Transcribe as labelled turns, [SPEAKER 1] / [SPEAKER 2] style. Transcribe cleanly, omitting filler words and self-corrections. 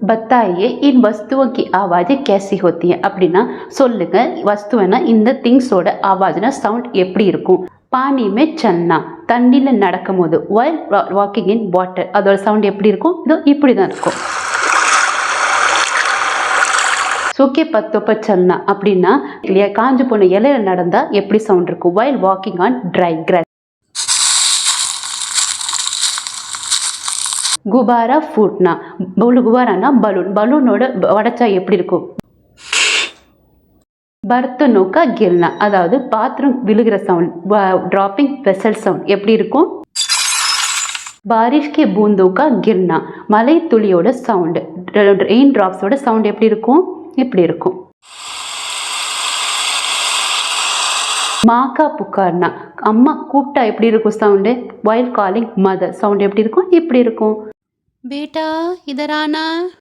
[SPEAKER 1] बताइए इन वस्तुओं की आवाज़ें कैसी होती हैं அப்படின்னா சொல்லுங்க வஸ்துவனா இந்த திங்ஸோட ஆவாஜ்னா சவுண்ட் எப்படி இருக்கும். பானி மே சல்னா தண்ணியில் நடக்கும்போது while walking in water அதோட சவுண்ட் எப்படி இருக்கும், இதோ இப்படி தான் இருக்கும். சூக்கே பத்தோ ப சல்னா அப்படின்னா இல்லையா காஞ்சு போன இலையில நடந்தா எப்படி சவுண்ட் இருக்கும் while walking on dry grass. குபாரா ஃபூட்னா குபாரானா பலூன், பலூனோட உடைச்சா எப்படி இருக்கும். பர்த்தனோ கா கிர்னா அதாவது பாத்திரம் விழுகிற சவுண்ட் டிராப்பிங் வெசல் சவுண்ட் எப்படி இருக்கும். பாரிஷ் கே பூந்தோ கா கிர்னா மலை துளியோட சவுண்ட் ரெயின் டிராப்ஸோட சவுண்ட் எப்படி இருக்கும், இப்படி இருக்கும். மாக்கா புகார்னா அம்மா கூப்பிட்டா எப்படி இருக்கும் sound while calling mother sound எப்படி இருக்கும், இப்படி இருக்கும்.
[SPEAKER 2] बेटा इधर आना।